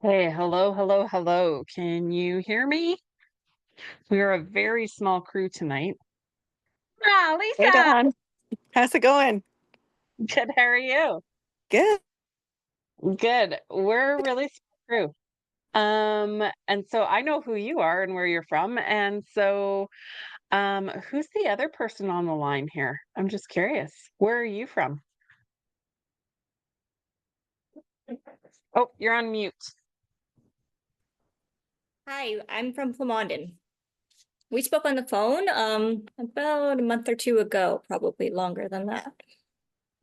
Hey, hello, hello, hello. Can you hear me? We are a very small crew tonight. Ah, Hey, Lisa. Don. How's it going? Good. How are you? Good. Good. We're a really small crew. And so I know who you are and where you're from. And so, who's the other person on the line here? I'm just curious. Where are you from? Oh, you're on mute. Hi, I'm from Flamondon. We spoke on the phone about a month or two ago, probably longer than that.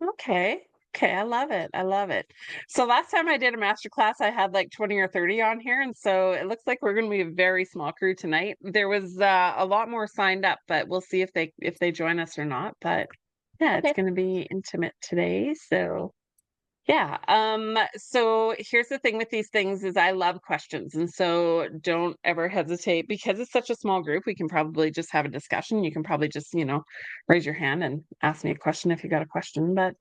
Okay. Okay, I love it. I love it. So last time I did a master class, I had like 20 or 30 on here, and so it looks like we're going to be a very small crew tonight. There was a lot more signed up, but we'll see if they join us or not. But yeah, it's Okay. going to be intimate today. So yeah. So here's the thing with these things is I love questions. And so don't ever hesitate because it's such a small group. We can probably just have a discussion. You can probably just, raise your hand and ask me a question if you got a question. But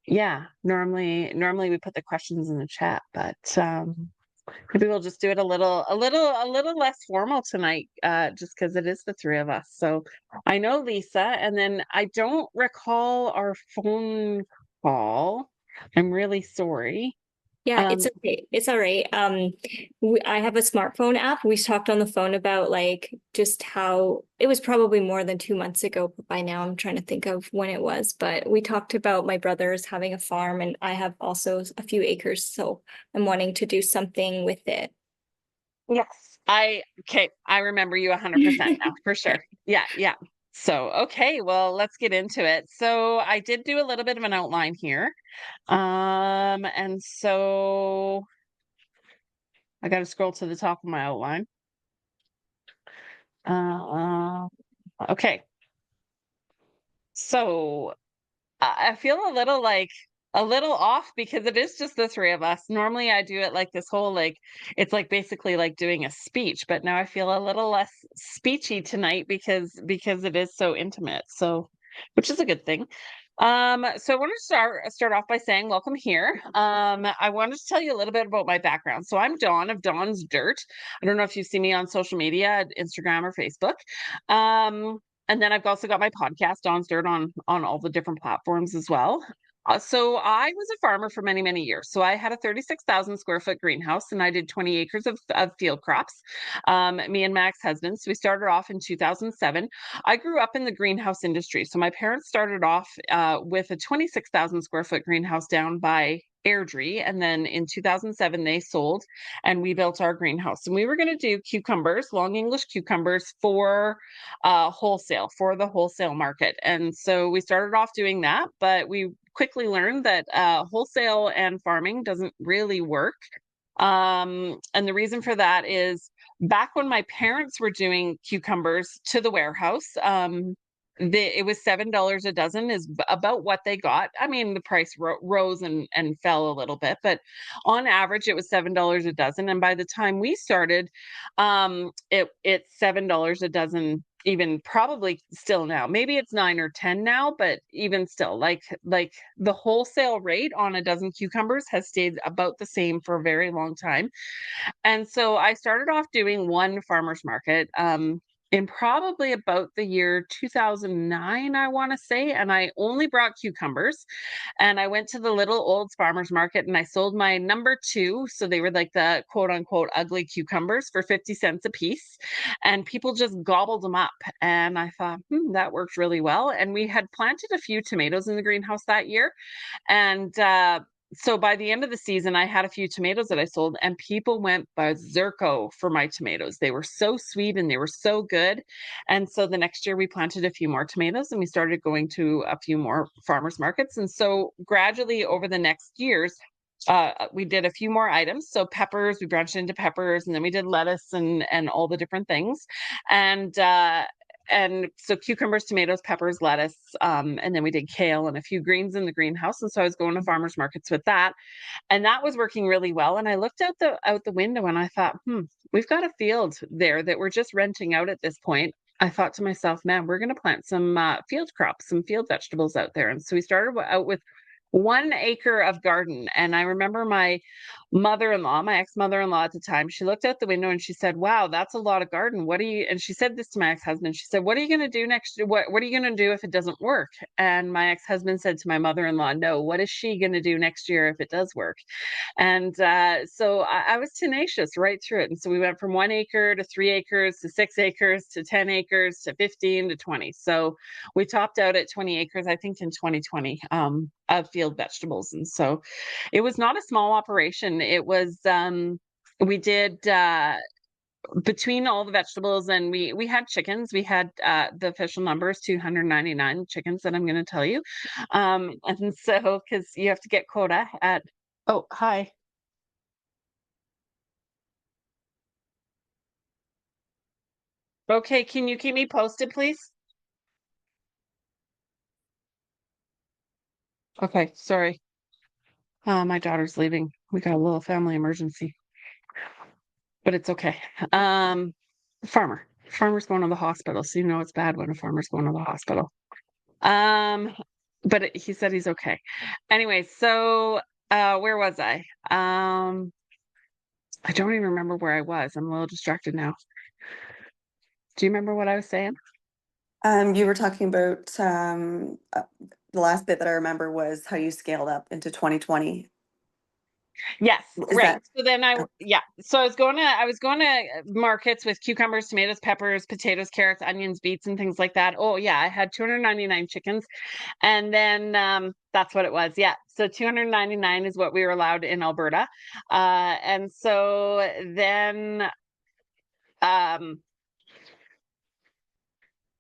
yeah, normally we put the questions in the chat, but maybe we'll just do it a little less formal tonight, just because it is the three of us. So I know Lisa, and then I don't recall our phone call. I'm really sorry. Yeah, it's Um, okay. It's all right. I have a smartphone app. We talked on the phone about like just how it was probably more than 2 months ago, but by now I'm trying to think of when it was. But we talked about my brother's having a farm, and I have also a few acres, so I'm wanting to do something with it. yes, okay, I remember you 100% now for sure. Yeah, yeah. So, okay, well, let's get into it. So, I did do a little bit of an outline here. And so I got to scroll to the top of my outline. Okay. So I feel a little off because it is just the three of us. Normally I do it like this whole like it's like basically like doing a speech, but now I feel a little less speechy tonight because it is so intimate. So which is a good thing. So I want to start off by saying welcome here. I wanted to tell you a little bit about my background. So I'm Dawn of Dawn's Dirt. I don't know if you see me on social media, Instagram or Facebook. And then I've also got my podcast, Dawn's Dirt, on all the different platforms as well. So I was a farmer for many, many years. So I had a 36,000 square foot greenhouse and I did 20 acres of field crops. Me and my ex-husband. So we started off in 2007. I grew up in the greenhouse industry. So my parents started off with a 26,000 square foot greenhouse down by Airdrie. And then in 2007, they sold and we built our greenhouse. And we were going to do cucumbers, long English cucumbers for wholesale, for the wholesale market. And so we started off doing that, but we quickly learned that wholesale and farming doesn't really work. And the reason for that is back when my parents were doing cucumbers to the warehouse, it was $7 a dozen is about what they got. I mean, the price rose and fell a little bit, but on average, it was $7 a dozen. And by the time we started, it's $7 a dozen. Even probably still now, maybe it's 9 or 10 now, but even still, like the wholesale rate on a dozen cucumbers has stayed about the same for a very long time. And so I started off doing one farmer's market in probably about the year 2009, I want to say. And I only brought cucumbers. And I went to the little old farmer's market and I sold my number two. So they were like the quote unquote ugly cucumbers for 50 cents a piece. And people just gobbled them up. And I thought, that worked really well. And we had planted a few tomatoes in the greenhouse that year. And so by the end of the season, I had a few tomatoes that I sold, and people went berserko for my tomatoes. They were so sweet and they were so good. And so the next year, we planted a few more tomatoes and we started going to a few more farmers markets. And so gradually over the next years, we did a few more items. So peppers, we branched into peppers, and then we did lettuce and all the different things. And and so cucumbers, tomatoes, peppers, lettuce, and then we did kale and a few greens in the greenhouse. And so I was going to farmers markets with that, and that was working really well. And I looked out the window and I thought, we've got a field there that we're just renting out at this point. I thought to myself, man, we're going to plant some field crops, some field vegetables out there. And so we started out with 1 acre of garden. And I remember my mother-in-law, my ex-mother-in-law at the time, she looked out the window and she said, "Wow, that's a lot of garden. What are you," and she said this to my ex-husband. She said, "What are you gonna do next year? What are you gonna do if it doesn't work?" And my ex-husband said to my mother-in-law, "No, what is she gonna do next year if it does work?" And so I was tenacious right through it. And so we went from 1 acre to 3 acres to 6 acres to 10 acres to 15 to 20. So we topped out at 20 acres, I think, in 2020, of field vegetables. And so it was not a small operation. It was, we did, between all the vegetables, and we had chickens. We had, the official number is 299 chickens that I'm going to tell you. And so, because you have to get quota at, oh, hi. Okay, can you keep me posted, please? Okay, sorry. My daughter's leaving. We got a little family emergency, but it's okay. Um, farmer. Farmer's going to the hospital, so you know it's bad when a farmer's going to the hospital. Um, but he said he's okay. Anyway, so where was I? I don't even remember where I was. I'm a little distracted now. Do you remember what I was saying? You were talking about the last bit that I remember was how you scaled up into 2020. Yes, Is right. that So then uh, yeah. So I was going to markets with cucumbers, tomatoes, peppers, potatoes, carrots, onions, beets, and things like that. Oh yeah, I had 299 chickens, and then that's what it was. Yeah. So 299 is what we were allowed in Alberta, and so then um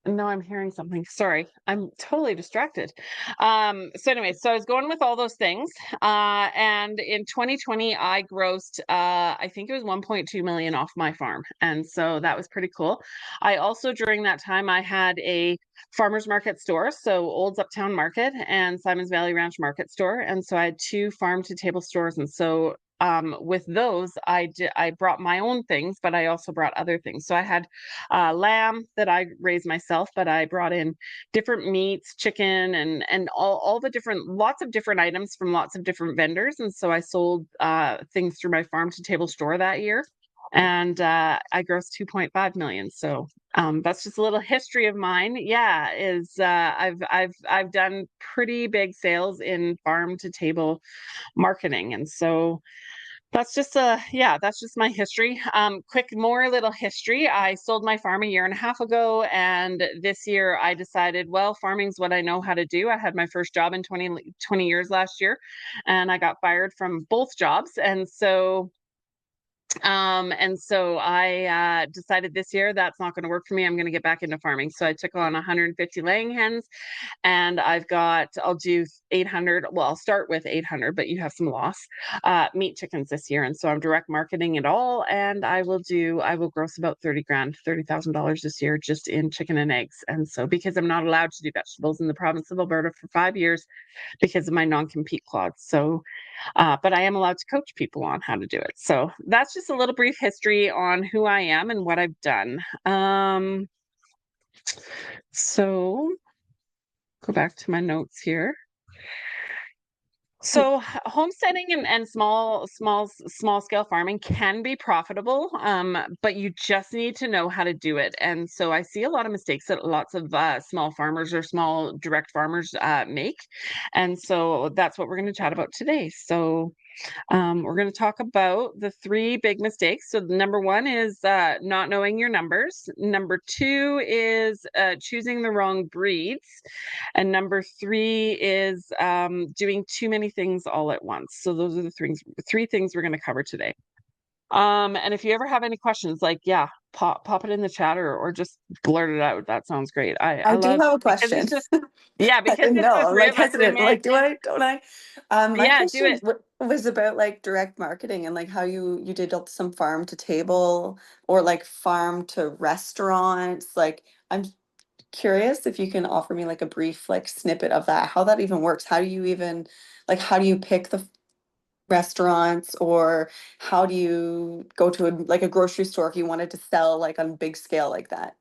no, I'm hearing something. Sorry. I'm totally distracted. So anyway, so I was going with all those things. And in 2020, I grossed, I think it was 1.2 million off my farm. And so that was pretty cool. I also, during that time, I had a farmers market store. So Old's Uptown Market and Simons Valley Ranch Market Store. And so I had two farm to table stores. And so with those, I brought my own things, but I also brought other things. So I had lamb that I raised myself, but I brought in different meats, chicken, and all the different, lots of different items from lots of different vendors. And so I sold things through my farm to table store that year, and I grossed 2.5 million. So that's just a little history of mine. Yeah, is I've done pretty big sales in farm to table marketing, and so that's just yeah, that's just my history. Quick more little history. I sold my farm a year and a half ago, and this year I decided, well, farming's what I know how to do. I had my first job in 20 years last year, and I got fired from both jobs. And so I decided this year that's not going to work for me. I'm going to get back into farming. So I took on 150 laying hens, and I'll do 800. Well, I'll start with 800, but you have some loss, meat chickens this year. And so I'm direct marketing it all. And I will gross about 30 grand, $30,000 this year just in chicken and eggs. And so because I'm not allowed to do vegetables in the province of Alberta for 5 years because of my non-compete clause. So, but I am allowed to coach people on how to do it. So that's just a little brief history on who I am and what I've done. So go back to my notes here. So homesteading and small scale farming can be profitable, but you just need to know how to do it. And so I see a lot of mistakes that lots of small farmers or small direct farmers make. And so that's what we're going to chat about today. So we're going to talk about the three big mistakes. So, number one is not knowing your numbers. Number two is choosing the wrong breeds. And number three is doing too many things all at once. So, those are the three things we're going to cover today. And if you ever have any questions, like, yeah, pop it in the chat, or just blurt it out. That sounds great. I I do love, have a because question. it's just, yeah, I because didn't it's the know. I'm three like of us, we hesitant. I'm may, like, do I? Don't I? My yeah, do question it. was about like direct marketing and like how you did some farm to table or like farm to restaurants. Like, I'm curious if you can offer me like a brief like snippet of that, how that even works. How do you even how do you pick the restaurants, or how do you go to like a grocery store if you wanted to sell like on big scale like that?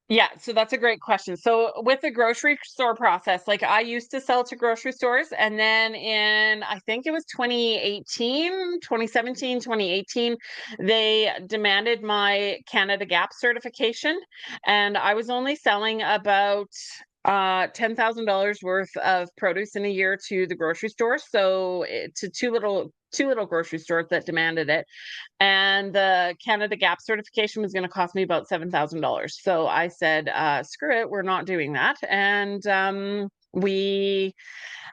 Yeah, so that's a great question. So with the grocery store process, like I used to sell to grocery stores, and then in I think it was 2018, 2017, 2018, they demanded my Canada Gap certification, and I was only selling about $10,000 worth of produce in a year to the grocery store. So to two little grocery stores that demanded it, and the Canada Gap certification was going to cost me about $7,000. So I said, "Screw it, we're not doing that." And we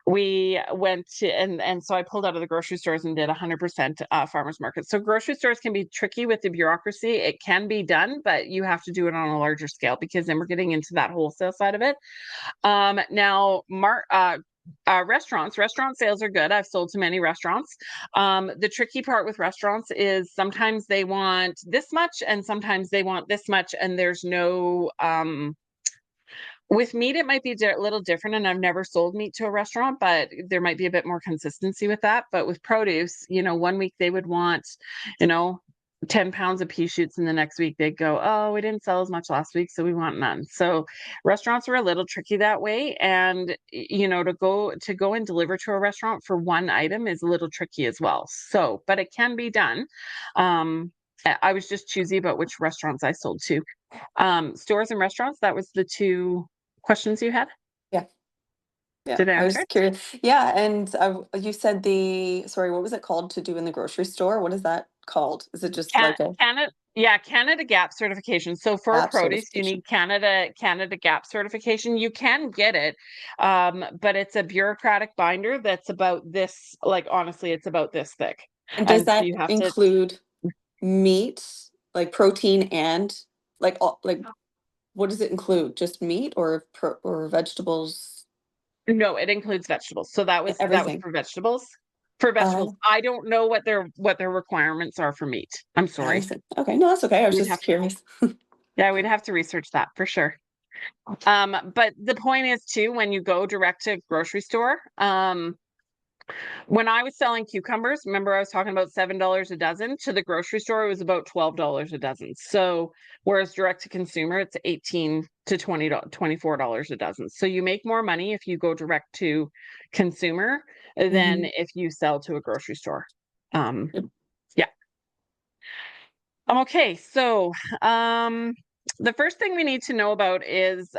went to and so I pulled out of the grocery stores and did 100% farmers market. So grocery stores can be tricky with the bureaucracy. It can be done, but you have to do it on a larger scale because then we're getting into that wholesale side of it. Now, restaurant sales are good. I've sold to many restaurants. The tricky part with restaurants is sometimes they want this much and sometimes they want this much, and there's no with meat, it might be a little different, and I've never sold meat to a restaurant, but there might be a bit more consistency with that. But with produce, one week they would want, you know, 10 pounds of pea shoots, and the next week they'd go, "Oh, we didn't sell as much last week, so we want none." So restaurants are a little tricky that way. And to go and deliver to a restaurant for one item is a little tricky as well. So, but it can be done. I was just choosy about which restaurants I sold to. Stores and restaurants, that was the two questions you had? Yeah. Yeah, Did I I was answer? just curious. Yeah, and you said sorry, what was it called to do in the grocery store? What is that called? Is it just Can like a Canada yeah, Canada Gap certification. So for app produce, you certification? need Canada Gap certification. You can get it, but it's a bureaucratic binder that's about this, like, honestly, it's about this thick. And does And so that you have to include meat, like protein and like what does it include? Just meat or vegetables? No, it includes vegetables. So that was Everything. for vegetables. For Uh, vegetables, I don't know what their requirements are for meat. I'm I sorry. see. Okay, no, that's okay. I was We'd just have to curious. Yeah, we'd have to research that for sure. But the point is too, when you go direct to grocery store, when I was selling cucumbers, remember I was talking about $7 a dozen? To the grocery store, it was about $12 a dozen. So whereas direct to consumer, it's 18 to $24 a dozen. So you make more money if you go direct to consumer than Mhm. if you sell to a grocery store. Um, yeah. Okay, so the first thing we need to know about is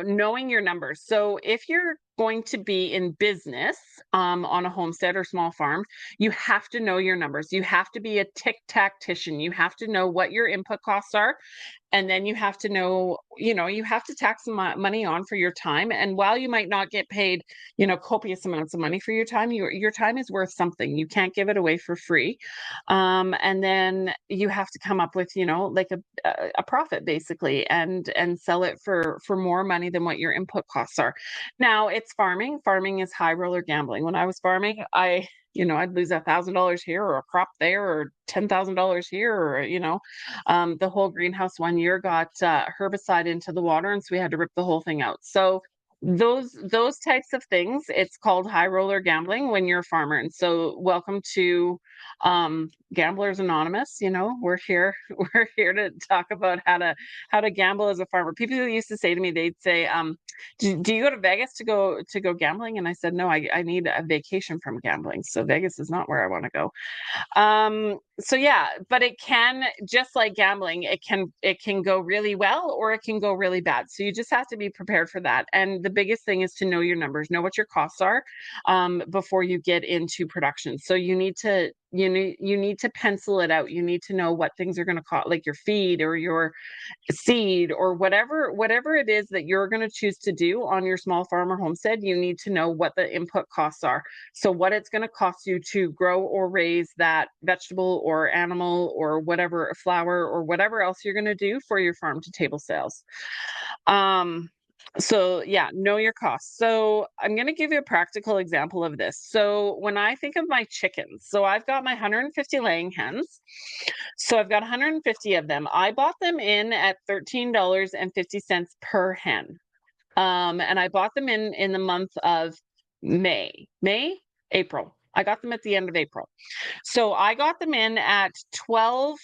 knowing your numbers. So if you're going to be in business on a homestead or small farm, you have to know your numbers. You have to be a tick-tactician. You have to know what your input costs are, and then you have to know, you have to tax some money on for your time. And while you might not get paid, copious amounts of money for your time is worth something. You can't give it away for free. And then you have to come up with, like a profit basically, and sell it for more money than what your input costs are. Now it's farming. Farming is high roller gambling. When I was farming, I'd lose $1,000 here or a crop there or $10,000 here, or the whole greenhouse one year got herbicide into the water, and so we had to rip the whole thing out. So those types of things, it's called high roller gambling when you're a farmer. And so welcome to Gamblers Anonymous. We're here we're here to talk about how to gamble as a farmer. People used to say to me, they'd say, do you go to Vegas to go gambling? And I said, no, I need a vacation from gambling, so Vegas is not where I want to go. So yeah, but it can, just like gambling, it can go really well or it can go really bad. So you just have to be prepared for that. And the biggest thing is to know your numbers, know what your costs are before you get into production. So you need to pencil it out. You need to know what things are going to cost, like your feed or your seed or whatever it is that you're going to choose to do on your small farm or homestead. You need to know what the input costs are. So what it's going to cost you to grow or raise that vegetable or animal or whatever, a flower or whatever else you're going to do for your farm to table sales. So yeah, know your costs. So I'm going to give you a practical example of this. So when I think of my chickens, so I've got my 150 laying hens. So I've got 150 of them. I bought them in at $13.50 per hen. And I bought them in the month of April. I got them at the end of April. So I got them in at 12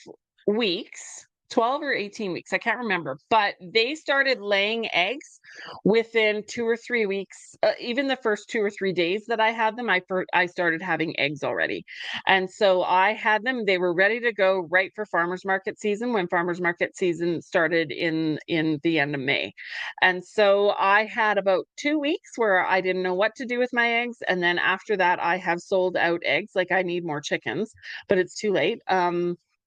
weeks, 12 or 18 weeks. I can't remember, but they started laying eggs within 2 or 3 weeks. Even the first 2 or 3 days that I had them, I started having eggs already. And so I had them, they were ready to go right for farmers market season when farmers market season started in the end of May. And so I had about 2 weeks where I didn't know what to do with my eggs. And then after that, I have sold out eggs. Like I need more chickens, but it's too late.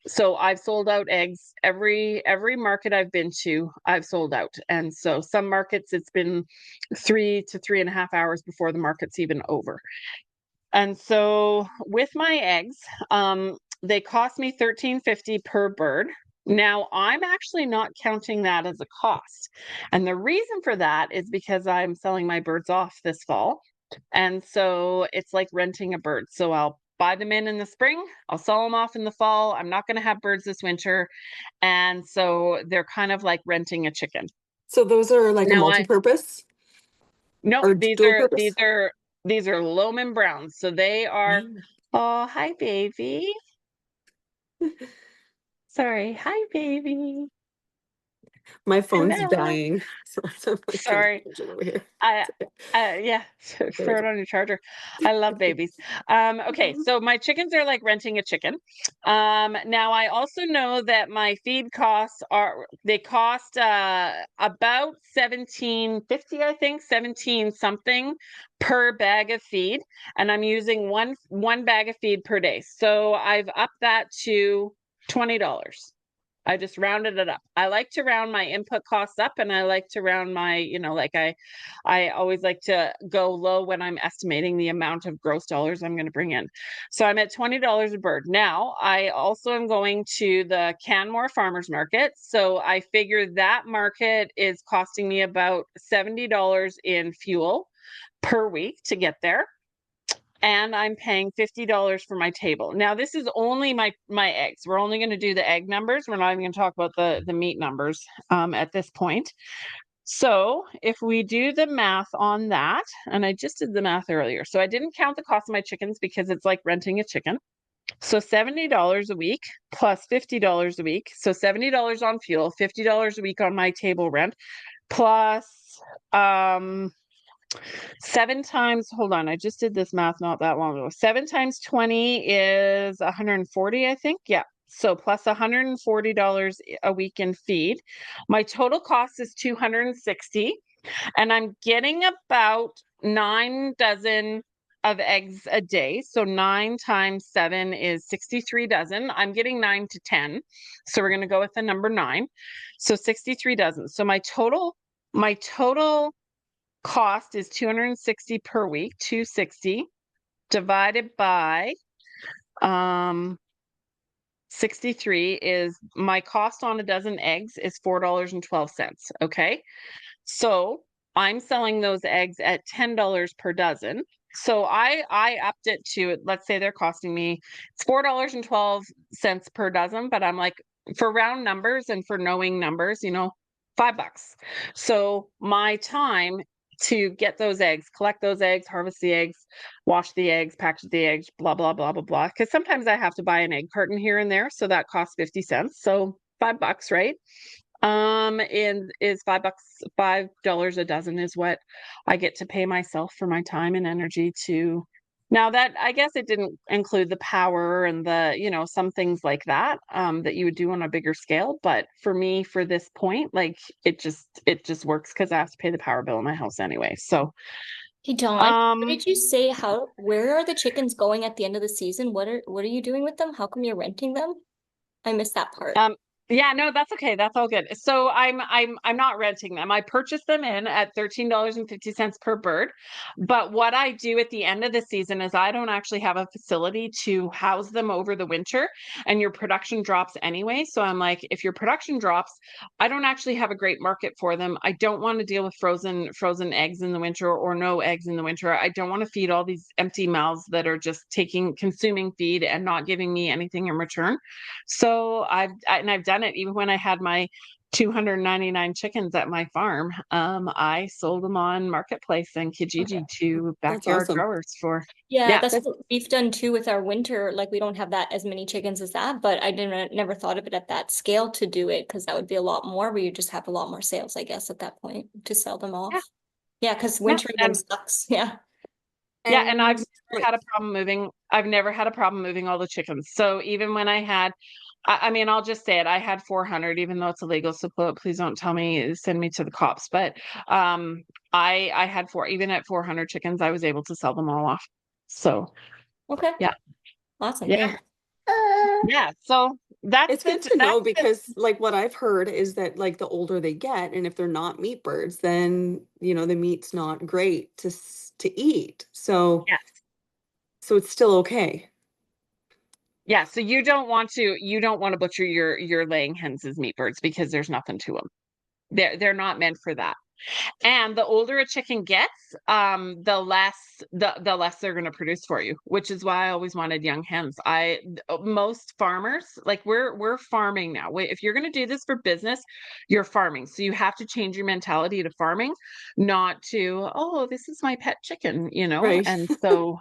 So I've sold out eggs every market I've been to, I've sold out. And so some markets it's been 3 to 3.5 hours before the market's even over. And so with my eggs, they cost me $13.50 per bird. Now I'm actually not counting that as a cost. And the reason for that is because I'm selling my birds off this fall. And so it's like renting a bird. So I'll buy them in the spring, I'll sell them off in the fall. I'm not going to have birds this winter. And so they're kind of like renting a chicken. So those are like a Now I multi-purpose no, or these dual are purpose? these are Loman Browns. So they are Mm. oh, hi baby. Sorry. Hi baby. My phone's Hello. dying. So I'm like kind of Sorry. charging over here. I yeah, There we throw it go. on your charger. I love babies. Okay, so my chickens are like renting a chicken. Now I also know that my feed costs they cost about 17.50, I think, 17 something per bag of feed, and I'm using one bag of feed per day. So I've upped that to $20. I just rounded it up. I like to round my input costs up and I like to round my, like I always like to go low when I'm estimating the amount of gross dollars I'm going to bring in. So I'm at $20 a bird. Now, I also am going to the Canmore Farmers Market. So I figure that market is costing me about $70 in fuel per week to get there, and I'm paying $50 for my table. Now, this is only my eggs. We're only going to do the egg numbers. We're not even going to talk about the meat numbers at this point. So if we do the math on that, and I just did the math earlier, so I didn't count the cost of my chickens because it's like renting a chicken. So $70 a week plus $50 a week. So $70 on fuel, $50 a week on my table rent, plus um 7 times, hold on, I just did this math not that long ago. 7 times 20 is 140, I think. Yeah. So plus $140 a week in feed. My total cost is 260, and I'm getting about 9 dozen of eggs a day. So 9 times 7 is 63 dozen. I'm getting 9 to 10. So we're going to go with the number 9. So 63 dozen. So my total cost is 260 per week, 260 divided by 63 is my cost on a dozen eggs is $4.12. Okay. So I'm selling those eggs at $10 per dozen. So I upped it to, let's say they're costing me, it's $4.12 per dozen, but I'm like, for round numbers and for knowing numbers, $5. So my time to get those eggs, collect those eggs, harvest the eggs, wash the eggs, package the eggs, blah, blah, blah, blah, blah. Because sometimes I have to buy an egg carton here and there. So that costs 50 cents. So $5, right? And is $5, $5 a dozen is what I get to pay myself for my time and energy to. Now that I guess it didn't include the power and some things like that, that you would do on a bigger scale. But for me, for this point, like it just works because I have to pay the power bill in my house anyway. So, Hey Dawn, what um, did you say? Where are the chickens going at the end of the season? What are you doing with them? How come you're renting them? I missed that part. Um, yeah, no, that's okay. That's all good. So I'm not renting them. I purchased them in at $13.50 per bird. But what I do at the end of the season is I don't actually have a facility to house them over the winter, and your production drops anyway. So I'm like, if your production drops, I don't actually have a great market for them. I don't want to deal with frozen eggs in the winter or no eggs in the winter. I don't want to feed all these empty mouths that are just consuming feed and not giving me anything in return. So I've done it even when I had my 299 chickens at my farm. I sold them on Marketplace and Okay. Kijiji to That's backyard awesome. growers for, Yeah, yeah, that's That's what we've done too with our winter. Like we don't have that as many chickens as that, but I didn't never thought of it at that scale to do it because that would be a lot more where you just have a lot more sales, I guess, at that point to sell them yeah, off. Yeah, because yeah. wintering them sucks. Yeah. Yeah, and I've and never like had a problem moving. I've never had a problem moving all the chickens. So even when I had, I mean, I'll just say it. I had 400, even though it's illegal. So please don't tell me, send me to the cops. But um, I had four. Even at 400 chickens, I was able to sell them all off. So Okay. yeah, Awesome. yeah, Thanks. yeah. So it's good to know that's the because like what I've heard is that like the older they get and if they're not meat birds, then the meat's not great to eat. So yeah. it's still okay. Yeah, so you don't want to butcher your laying hens as meat birds because there's nothing to them. They're not meant for that. And the older a chicken gets, the less they're going to produce for you, which is why I always wanted young hens. Most farmers, like we're farming now. If you're going to do this for business, you're farming. So you have to change your mentality to farming, not to, oh, this is my pet chicken, Right. And so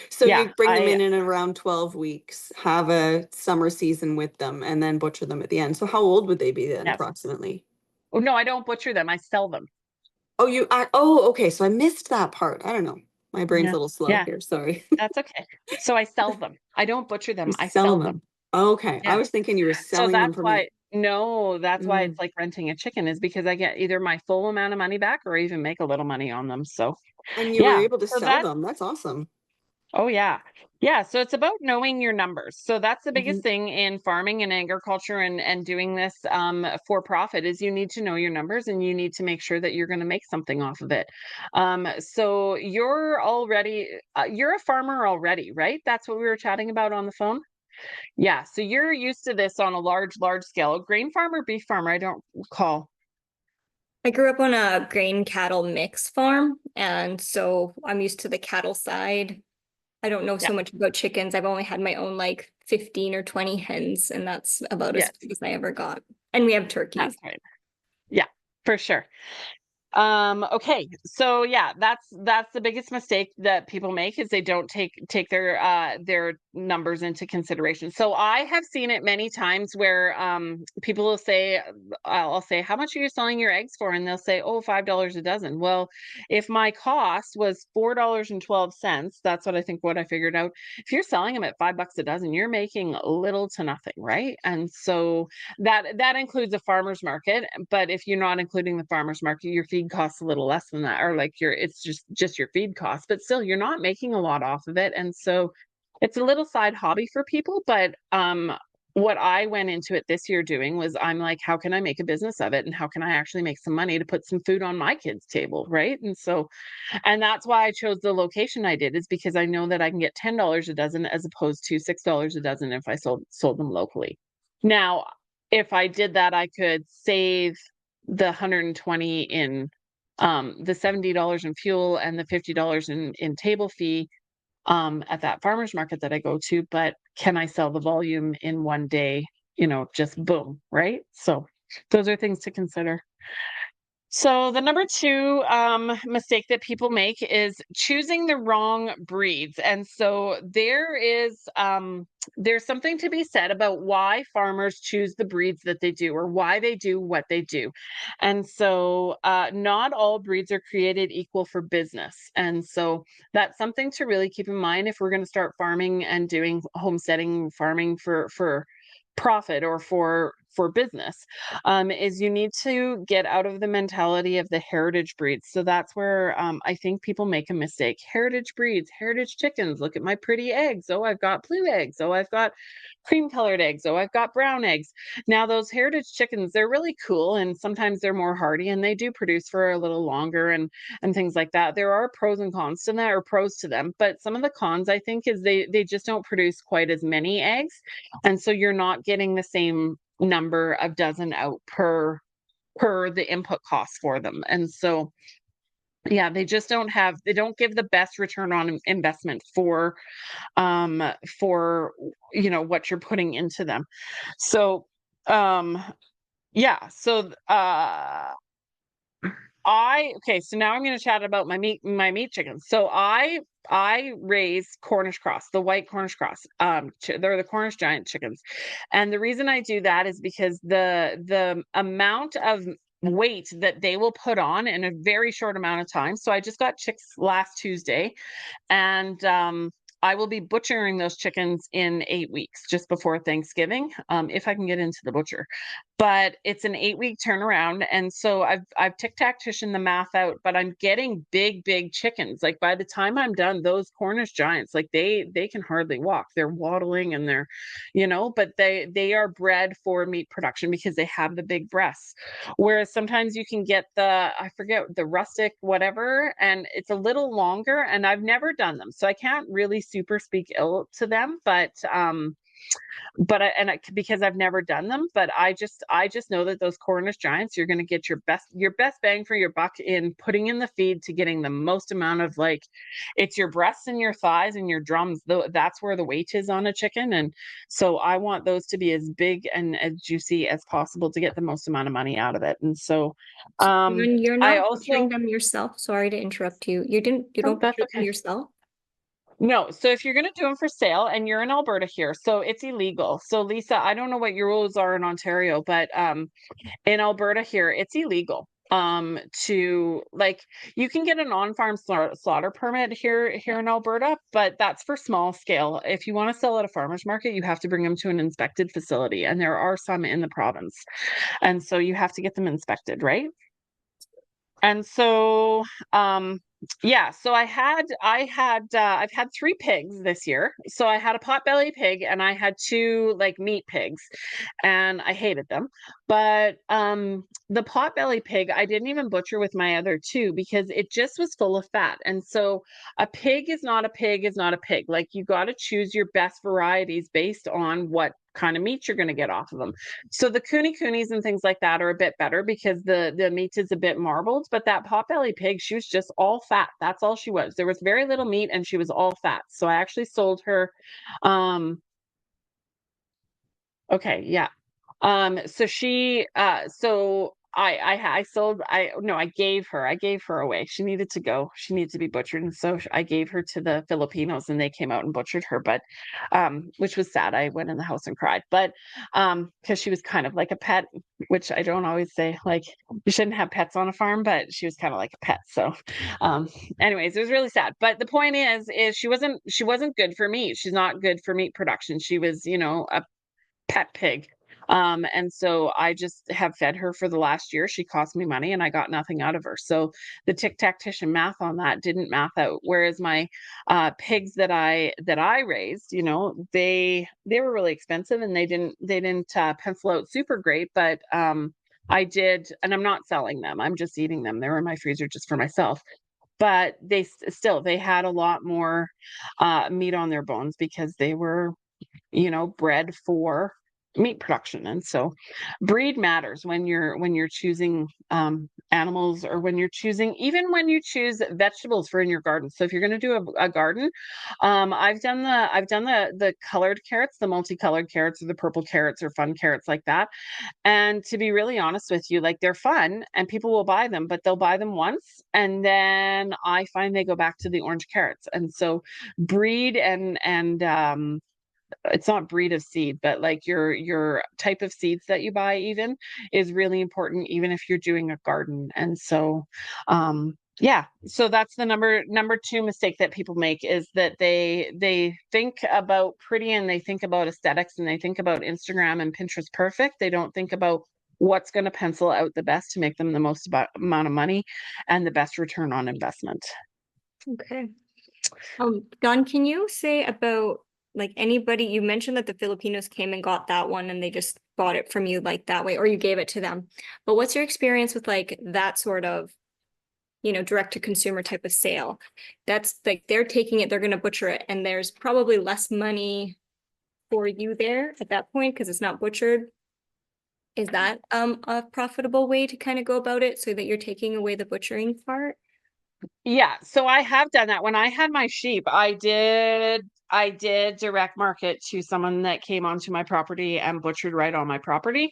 So yeah, you bring them I in around 12 weeks, have a summer season with them, and then butcher them at the end. So how old would they be then yes. approximately? Oh, no, I don't butcher them. I sell them. Oh, okay. So I missed that part. I don't know. My brain's a Yeah. little slow Yeah, here. Sorry. that's okay. So I sell them. I don't butcher You them. I sell sell them. them. Okay. I Yeah. was thinking you were So selling them that's for why meat. no, that's why Mm. it's like renting a chicken is because I get either my full amount of money back or even make a little money on them. So And you were yeah. able to So sell that's them. That's awesome. oh yeah. Yeah, so it's about knowing your numbers. So that's the Hmm. biggest thing in farming and agriculture and doing this for profit is you need to know your numbers and you need to make sure that you're going to make something off of it. So you're a farmer already, right? That's what we were chatting about on the phone. Yeah, so you're used to this on a large scale. Grain farmer, beef farmer, I don't recall. I grew up on a grain cattle mix farm, and so I'm used to the cattle side. I don't know Yeah, so much about chickens. I've only had my own like 15 or 20 hens, and that's about as yes, big as I ever got. And we have that's turkeys. right. Yeah, for sure. Okay, so yeah, that's the biggest mistake that people make is they don't take their numbers into consideration. So I have seen it many times where people will say I'll say how much are you selling your eggs for and they'll say oh $5 a dozen. Well, if my cost was $4.12, that's what I figured out. If you're selling them at $5 a dozen, you're making little to nothing, right? And so that includes a farmer's market, but if you're not including the farmer's market, your feed costs a little less than that, or like it's just your feed cost, but still you're not making a lot off of it. And so it's a little side hobby for people, but what I went into it this year doing was I'm like, how can I make a business of it? And how can I actually make some money to put some food on my kids' table? Right. And so, and that's why I chose the location I did, is because I know that I can get $10 a dozen as opposed to $6 a dozen if I sold them locally. Now, if I did that, I could save the 120 in the $70 in fuel and the $50 in table fee at that farmer's market that I go to, but can I sell the volume in one day, just boom, right? So those are things to consider. So the number two mistake that people make is choosing the wrong breeds. And so there's something to be said about why farmers choose the breeds that they do or why they do what they do. And so not all breeds are created equal for business. And so that's something to really keep in mind if we're going to start farming and doing homesteading farming for profit or for business, is you need to get out of the mentality of the heritage breeds. So that's where I think people make a mistake. Heritage breeds, heritage chickens. Look at my pretty eggs. Oh, I've got blue eggs. Oh, I've got cream colored eggs. Oh, I've got brown eggs. Now, those heritage chickens, they're really cool and sometimes they're more hardy and they do produce for a little longer and things like that. There are pros and cons to that, or pros to them, but some of the cons I think is they just don't produce quite as many eggs, and so you're not getting the same number of dozen out per the input costs for them. And so yeah, they don't give the best return on investment for what you're putting into them. So um Yeah, so, so now I'm gonna chat about my meat chickens. So I raise Cornish cross, the white Cornish cross. They're the Cornish giant chickens. And the reason I do that is because the amount of weight that they will put on in a very short amount of time. So I just got chicks last Tuesday, and I will be butchering those chickens in 8 weeks, just before Thanksgiving, if I can get into the butcher. But it's an 8 week turnaround, and so I've tic tac the math out, but I'm getting big chickens. Like by the time I'm done, those Cornish giants, like they can hardly walk. They're waddling and but they are bred for meat production because they have the big breasts. Whereas sometimes you can get I forget, the rustic whatever, and it's a little longer, and I've never done them. So I can't really super speak ill to them, because I've never done them, but I just know that those Cornish giants, you're going to get your best bang for your buck in putting in the feed to getting the most amount of, like, it's your breasts and your thighs and your drums, though that's where the weight is on a chicken. And so I want those to be as big and as juicy as possible to get the most amount of money out of it. And so When you're I not butchering also them yourself, sorry to interrupt you. You oh, don't that's butcher them okay. yourself? No, so if you're gonna do them for sale and you're in Alberta here, so it's illegal. So Lisa, I don't know what your rules are in Ontario, but in Alberta here, it's illegal. To like you can get an on-farm slaughter permit here in Alberta, but that's for small scale. If you want to sell at a farmer's market, you have to bring them to an inspected facility, and there are some in the province. And so you have to get them inspected, right? And so, yeah, so I've had 3 pigs this year. So I had a potbelly pig and I had 2 like meat pigs, and I hated them. But the potbelly pig, I didn't even butcher with my other 2 because it just was full of fat. And so a pig is not a pig is not a pig. Like, you got to choose your best varieties based on what kind of meat you're going to get off of them. So the coonies and things like that are a bit better because the meat is a bit marbled, but that potbelly pig, she was just all fat. That's all she was. There was very little meat and she was all fat. So I actually sold her. Um, okay, yeah. I sold, I gave her away. She needed to go. She needed to be butchered. And so I gave her to the Filipinos and they came out and butchered her. But, which was sad. I went in the house and cried, but, because she was kind of like a pet, which I don't always say, like, you shouldn't have pets on a farm, but she was kind of like a pet. So, um, anyways, it was really sad. But the point is she wasn't good for meat. She's not good for meat production. She was, a pet pig. And so I just have fed her for the last year. She cost me money and I got nothing out of her. So the tic-tac-tician math on that didn't math out. Whereas my pigs that I raised, they were really expensive and they didn't pencil out super great, but I did, and I'm not selling them. I'm just eating them. They're in my freezer just for myself. But they had a lot more meat on their bones because they were bred for meat production. And so breed matters when you're choosing animals, or when you choose vegetables for in your garden. So if you're going to do a garden, I've done the colored carrots, the multicolored carrots, or the purple carrots, or fun carrots like that. And to be really honest with you, like, they're fun and people will buy them, but they'll buy them once and then I find they go back to the orange carrots. And so breed and it's not breed of seed, but like your type of seeds that you buy even is really important, even if you're doing a garden. And so, yeah, so that's the number 2 mistake that people make, is that they think about pretty and they think about aesthetics and they think about Instagram and Pinterest perfect. They don't think about what's going to pencil out the best to make them the most amount of money and the best return on investment. Okay. Don, can you say about like anybody, you mentioned that the Filipinos came and got that one and they just bought it from you like that way, or you gave it to them. But what's your experience with like that sort of, direct to consumer type of sale? That's like they're taking it, they're going to butcher it, and there's probably less money for you there at that point because it's not butchered. Is that a profitable way to kind of go about it so that you're taking away the butchering part? Yeah, so I have done that. When I had my sheep, I did direct market to someone that came onto my property and butchered right on my property.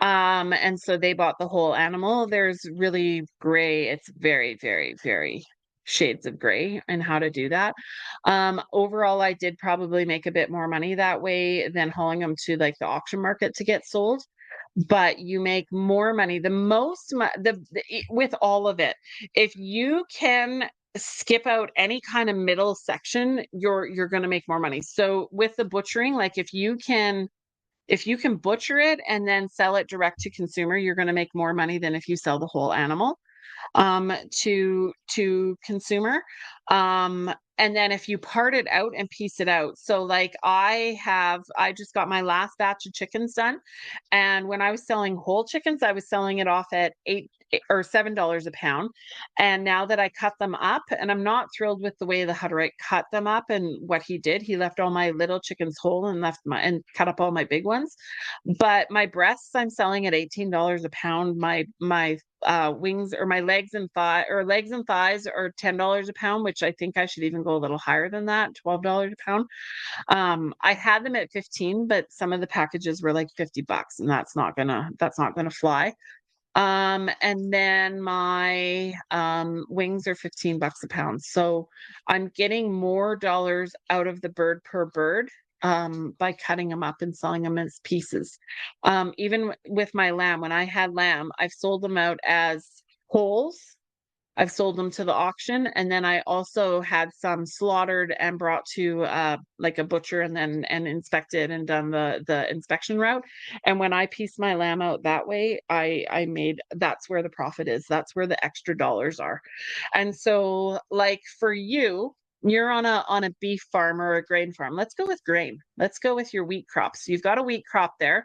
And so they bought the whole animal. There's really gray, it's very, very, very shades of gray and how to do that. Overall, I did probably make a bit more money that way than hauling them to like the auction market to get sold. But you make more money. The most, with all of it, if you can skip out any kind of middle section, you're going to make more money. So with the butchering, like if you can butcher it and then sell it direct to consumer, you're going to make more money than if you sell the whole animal to consumer. And then if you part it out and piece it out. So like I just got my last batch of chickens done. And when I was selling whole chickens, I was selling it off at or $7 a pound. And now that I cut them up, and I'm not thrilled with the way the Hutterite cut them up and what he did, he left all my little chickens whole and and cut up all my big ones. But my breasts, I'm selling at $18 a pound. My wings or my legs and thighs are $10 a pound, which I think I should even go a little higher than that, $12 a pound. I had them at 15, but some of the packages were like $50, and that's not gonna fly. And then my wings are $15 a pound. So I'm getting more dollars out of the bird per bird by cutting them up and selling them as pieces. Even with my lamb, when I had lamb, I've sold them out as wholes. I've sold them to the auction, and then I also had some slaughtered and brought to like a butcher and then inspected and done the inspection route. And when I pieced my lamb out that way, I made, that's where the profit is. That's where the extra dollars are. And so like for you, you're on a beef farm or a grain farm. Let's go with grain. Let's go with your wheat crops. You've got a wheat crop there.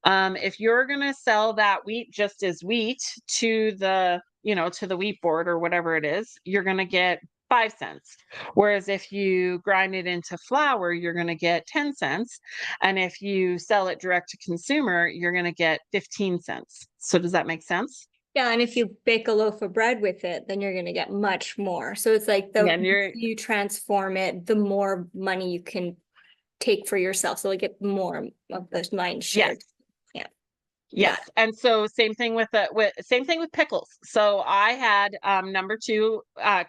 If you're going to sell that wheat just as wheat to to the wheat board or whatever it is, you're going to get 5 cents. Whereas if you grind it into flour, you're going to get 10 cents. And if you sell it direct to consumer, you're going to get 15 cents. So does that make sense? Yeah, and if you bake a loaf of bread with it, then you're gonna get much more. So it's like the And you're you transform it, the more money you can take for yourself. So like get more of the mind yes. shared. Yeah. Yeah. Yes. And so same thing with same thing with pickles. So I had number two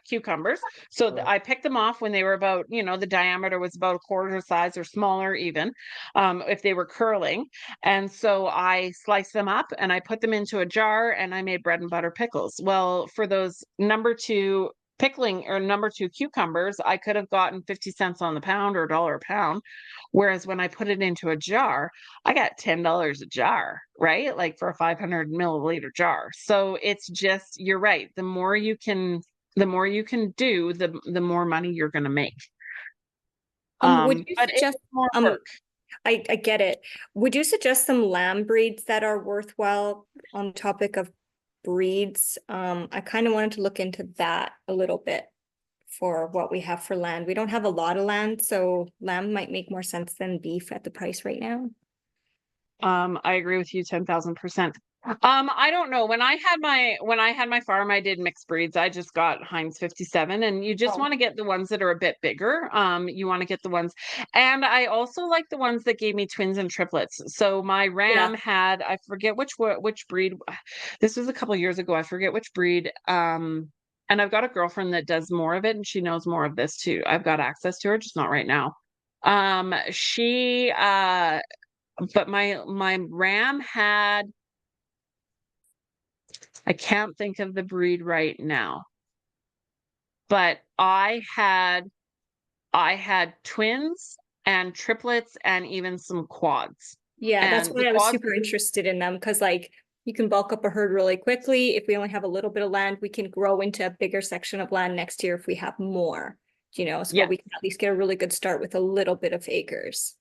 cucumbers. So I picked them off when they were about, the diameter was about a quarter size or smaller even, if they were curling. And so I sliced them up and I put them into a jar and I made bread and butter pickles. Well, for those number two pickling or number two cucumbers, I could have gotten 50 cents on the pound or $1 a pound. Whereas when I put it into a jar, I got $10 a jar, right? Like for a 500 milliliter jar. So it's just, you're right. The more you can do, the more money you're going to make. Would you But it's suggest more um work. I get it. Would you suggest some lamb breeds that are worthwhile on the topic of breeds? I kind of wanted to look into that a little bit for what we have for land. We don't have a lot of land, so lamb might make more sense than beef at the price right now. I agree with you 10,000%. I don't know. When I had my farm, I did mixed breeds. I just got Heinz 57, and you just Oh. want to get the ones that are a bit bigger. You want to get the ones, and I also like the ones that gave me twins and triplets. So my ram had, I forget which breed. This was a couple years ago. I forget which breed. And I've got a girlfriend that does more of it, and she knows more of this too. I've got access to her, just not right now. She but my ram had, I can't think of the breed right now, but I had twins and triplets and even some quads. Yeah, that's And the why I was quads, super interested in them because like you can bulk up a herd really quickly. If we only have a little bit of land, we can grow into a bigger section of land next year if we have more, so yeah, we can at least get a really good start with a little bit of acres.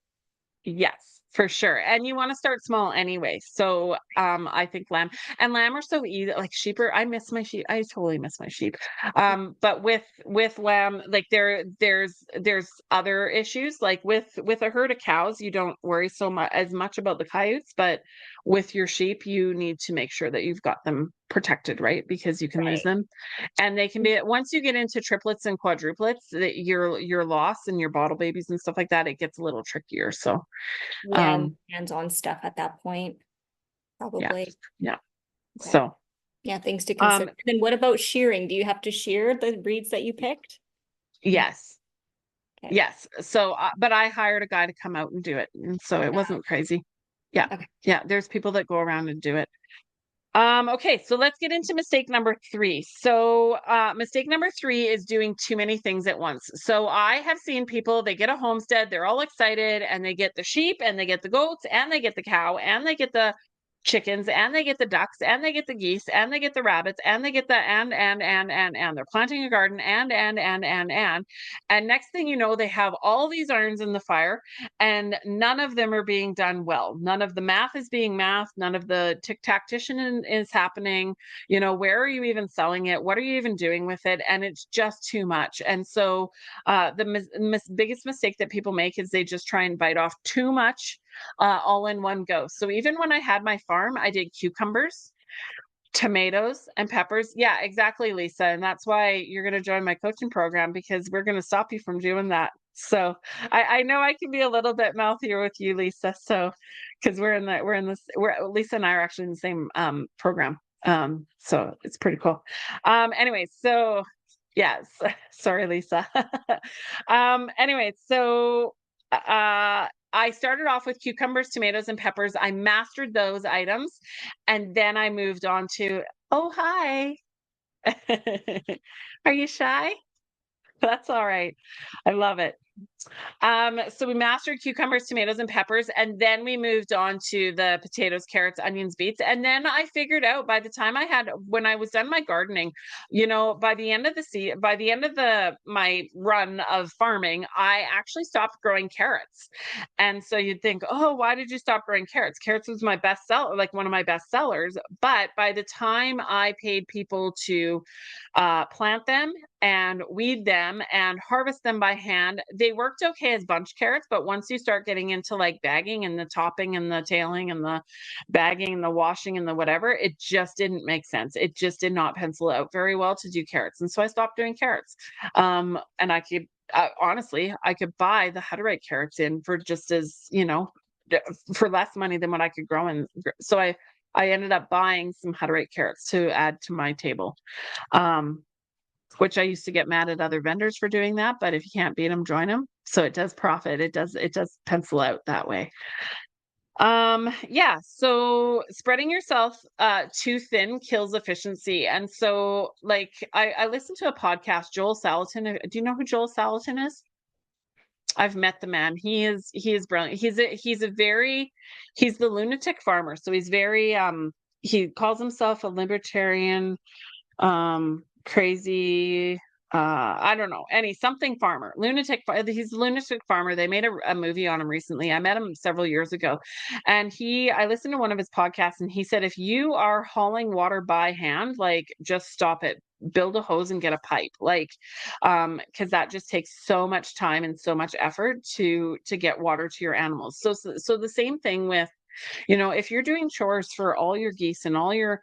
yes. For sure, and you wanna start small anyway, so, I think lamb are so easy, like, sheep are I miss my sheep, I totally miss my sheep, but with lamb, like, there's other issues, like, with a herd of cows, you don't worry as much about the coyotes, but with your sheep, you need to make sure that you've got them protected, right? Because you can lose Right. them, and they can be once you get into triplets and quadruplets, your loss and your bottle babies and stuff like that, it gets a little trickier, so, Yeah, and um, hands-on stuff at that point, yeah, probably. yeah. Okay. So, Yeah, things to um, consider. Then what about shearing? Do you have to shear the breeds that you picked? yes, Okay. yes. So, but I hired a guy to come out and do it, and so it wasn't crazy. Yeah, Okay. yeah. There's people that go around and do it. Okay, so let's get into mistake number 3. So, mistake number 3 is doing too many things at once. So, I have seen people, they get a homestead, they're all excited, and they get the sheep, and they get the goats, and they get the cow, and they get the chickens, and they get the ducks, and they get the geese, and they get the rabbits, and they get the and they're planting a garden, and next thing you know, they have all these irons in the fire, and none of them are being done well. None of the math is being math. None of the tic-tac-tician is happening. You know, where are you even selling it? What are you even doing with it? And it's just too much. And so, the biggest mistake that people make is they just try and bite off too much, all in one go. So even when I had my farm, I did cucumbers, tomatoes, and peppers. Yeah, exactly, Lisa. And that's why you're going to join my coaching program, because we're going to stop you from doing that. So I know I can be a little bit mouthier with you, Lisa. So because we're Lisa and I are actually in the same program. So it's pretty cool. Anyway, so yes, sorry, Lisa. Anyway, so I started off with cucumbers, tomatoes, and peppers. I mastered those items, and then I moved on to, oh, hi. Are you shy? That's all right. I love it. So we mastered cucumbers, tomatoes, and peppers, and then we moved on to the potatoes, carrots, onions, beets. And then I figured out by the time when I was done my gardening, by the end of by the end of my run of farming, I actually stopped growing carrots. And so you'd think, oh, why did you stop growing carrots? Carrots was my best seller, like one of my best sellers. But by the time I paid people to plant them and weed them and harvest them by hand. They worked okay as bunch carrots, but once you start getting into like bagging and the topping and the tailing and the bagging and the washing and the whatever, it just didn't make sense. It just did not pencil out very well to do carrots. And so I stopped doing carrots. And honestly, I could buy the Hutterite carrots in for just as, for less money than what I could grow. And so I ended up buying some Hutterite carrots to add to my table. Um, which I used to get mad at other vendors for doing that, but if you can't beat them, join them. So it does profit. It does pencil out that way. Yeah, so spreading yourself too thin kills efficiency. And so like I listened to a podcast, Joel Salatin. Do you know who Joel Salatin is? I've met the man. He is brilliant. He's the lunatic farmer. So he's very he calls himself a libertarian, crazy, I don't know, any something farmer, he's a lunatic farmer. They made a movie on him recently. I met him several years ago, and I listened to one of his podcasts, and he said, if you are hauling water by hand, like, just stop it, build a hose and get a pipe, like, because that just takes so much time and so much effort to get water to your animals. So the same thing with, if you're doing chores for all your geese and all your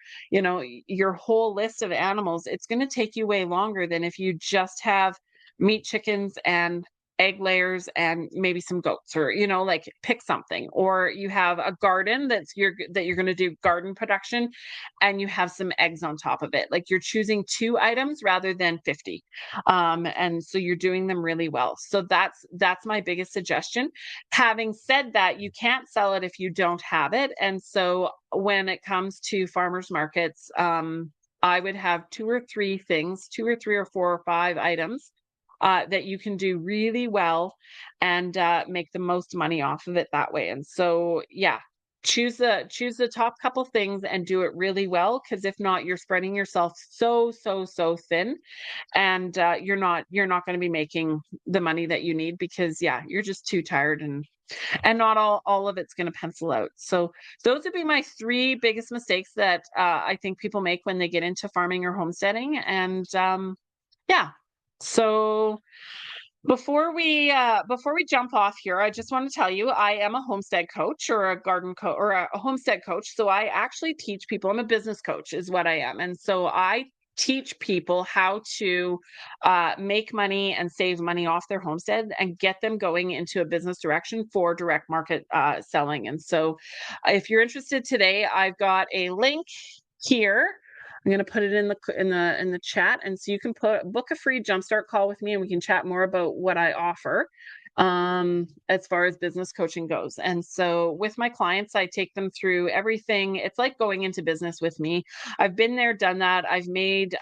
whole list of animals, it's going to take you way longer than if you just have meat chickens and egg layers and maybe some goats, or like, pick something, or you have a garden that you're going to do garden production, and you have some eggs on top of it, like, you're choosing 2 items rather than 50, and so you're doing them really well. So that's my biggest suggestion. Having said that, you can't sell it if you don't have it. And so when it comes to farmers markets, I would have 2 or 3 things, 2 or 3 or 4 or 5 items that you can do really well and make the most money off of it that way. And so, yeah, choose the top couple things and do it really well. Because if not, you're spreading yourself so thin, and you're not going to be making the money that you need, because, yeah, you're just too tired and and not all of it's going to pencil out. So those would be my three biggest mistakes that I think people make when they get into farming or homesteading. And yeah, so before we jump off here, I just want to tell you I am a homestead coach or a garden coach or a homestead coach. So I actually teach people. I'm a business coach, is what I am, and so I teach people how to make money and save money off their homestead and get them going into a business direction for direct market selling. And so, if you're interested today, I've got a link here. I'm going to put it in the chat, and so you can book a free jumpstart call with me, and we can chat more about what I offer as far as business coaching goes. And so with my clients, I take them through everything. It's like going into business with me. I've been there, done that. I've made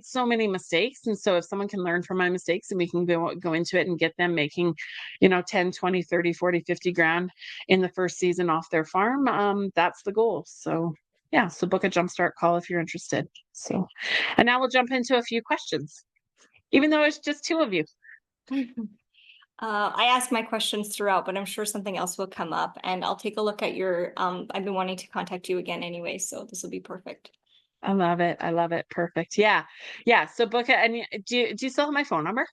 so many mistakes, and so if someone can learn from my mistakes and we can go into it and get them making, 10, 20, 30, 40, 50 grand in the first season off their farm, that's the goal. So yeah, so book a jumpstart call if you're interested. So, and now we'll jump into a few questions, even though it's just two of you. I ask my questions throughout, but I'm sure something else will come up, and I'll take a look at your, I've been wanting to contact you again anyway, so this will be perfect. I love it. I love it. Perfect. Yeah. Yeah. So book it. And do you still have my phone number?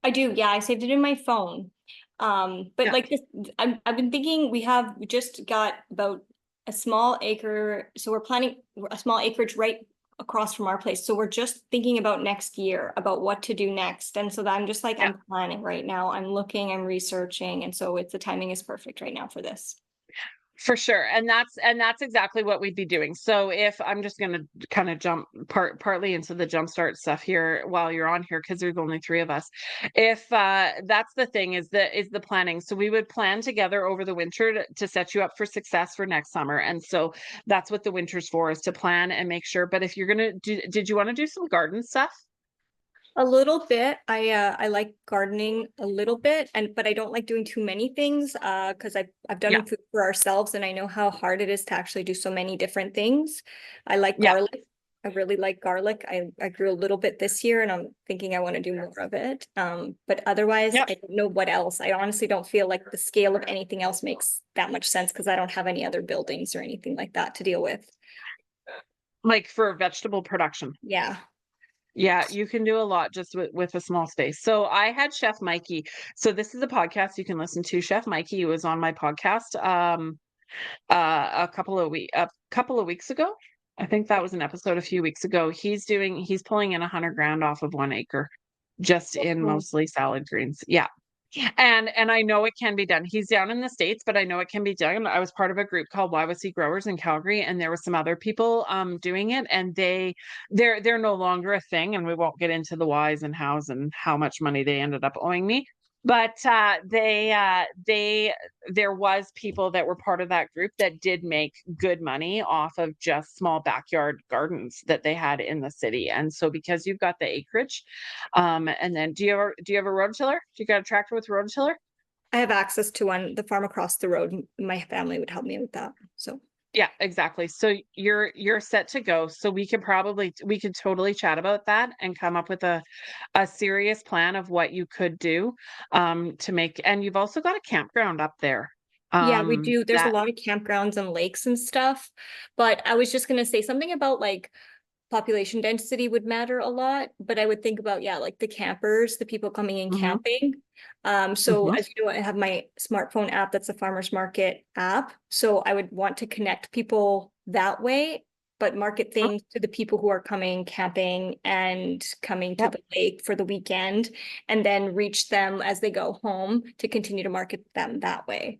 I do, yeah, I saved it in my phone. But Yeah. like this, I've been thinking we just got about a small acre, so we're planning a small acreage right across from our place. So we're just thinking about next year, about what to do next. And so I'm just like, Yeah. I'm planning right now. I'm looking, I'm researching. And so the timing is perfect right now for this. For sure. And that's exactly what we'd be doing. So if I'm just going to kind of jump partly into the jumpstart stuff here while you're on here, because there's only three of us. If that's the thing, is the planning. So we would plan together over the winter to set you up for success for next summer. And so that's what the winter's for, is to plan and make sure. But if you're gonna did you want to do some garden stuff? A little bit. I like gardening a little bit, but I don't like doing too many things because I've Yeah. done food for ourselves, and I know how hard it is to actually do so many different things. I like Yeah. garlic. I really like garlic. I grew a little bit this year, and I'm thinking I want to do more of it. But otherwise, Yep. I don't know what else. I honestly don't feel like the scale of anything else makes that much sense because I don't have any other buildings or anything like that to deal with. Like for vegetable production. Yeah. Yeah, you can do a lot just with a small space. So I had Chef Mikey. So this is a podcast you can listen to. Chef Mikey was on my podcast a couple of weeks ago. I think that was an episode a few weeks ago. He's pulling in 100 grand off of 1 acre just in mostly salad greens. Yeah. And I know it can be done. He's down in the States, but I know it can be done. I was part of a group called YYC Growers in Calgary, and there were some other people doing it, and they're no longer a thing, and we won't get into the whys and hows and how much money they ended up owing me. But there was people that were part of that group that did make good money off of just small backyard gardens that they had in the city. And so because you've got the acreage, and then do you have a rototiller? Do you got a tractor with a rototiller? I have access to one, the farm across the road. My family would help me with that. So Yeah, exactly. So you're set to go. So we could totally chat about that and come up with a serious plan of what you could do to make, and you've also got a campground up there. yeah, we do. There's a That lot of campgrounds and lakes and stuff. But I was just gonna say something about like population density would matter a lot, but I would think about, yeah, like the campers, the people coming in Mhm, camping. So mhm, as you know, I have my smartphone app that's a farmer's market app. So I would want to connect people that way, but market mhm, things to the people who are coming camping and coming to yep. the lake for the weekend, and then reach them as they go home to continue to market them that way.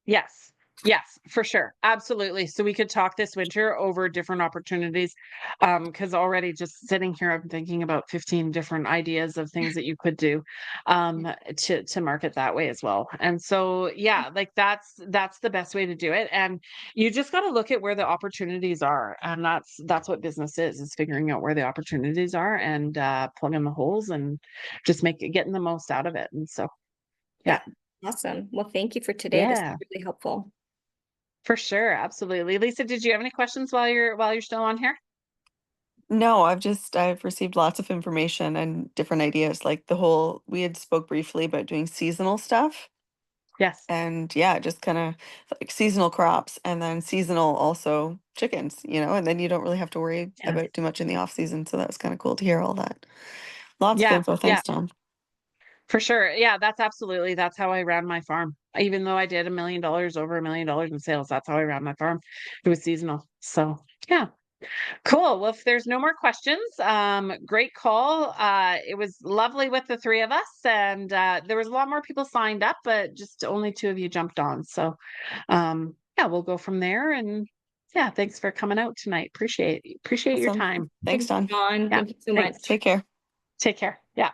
Yes. Yes, for sure. Absolutely. So we could talk this winter over different opportunities. Because already just sitting here, I'm thinking about 15 different ideas of things that you could do to market that way as well. And so yeah, like that's the best way to do it. And you just got to look at where the opportunities are. And that's what business is figuring out where the opportunities are and plugging the holes and just getting the most out of it. And so yeah. Yeah, awesome. Well, thank you for today. This is Yeah. really helpful. For sure, absolutely. Lisa, did you have any questions while you're still on here? No, I've received lots of information and different ideas. Like we had spoke briefly about doing seasonal stuff. Yes. And yeah, just kind of like seasonal crops and then seasonal also chickens, and then you don't really have to worry Yeah. about too much in the off season. So that was kind of cool to hear all that. Lots of Yeah. info. Yeah. Thanks, Tom. For sure. Yeah, that's how I ran my farm. Even though I did over $1 million in sales, that's how I ran my farm. It was seasonal. So yeah. Cool. Well, if there's no more questions, great call. It was lovely with the three of us, and there was a lot more people signed up, but just only two of you jumped on. So, yeah, we'll go from there. And yeah, thanks for coming out tonight. Appreciate your Awesome. time. Thanks, Thanks, Don. Dawn. Yeah, Thank you so thanks. much. Take care. Take care. Yeah.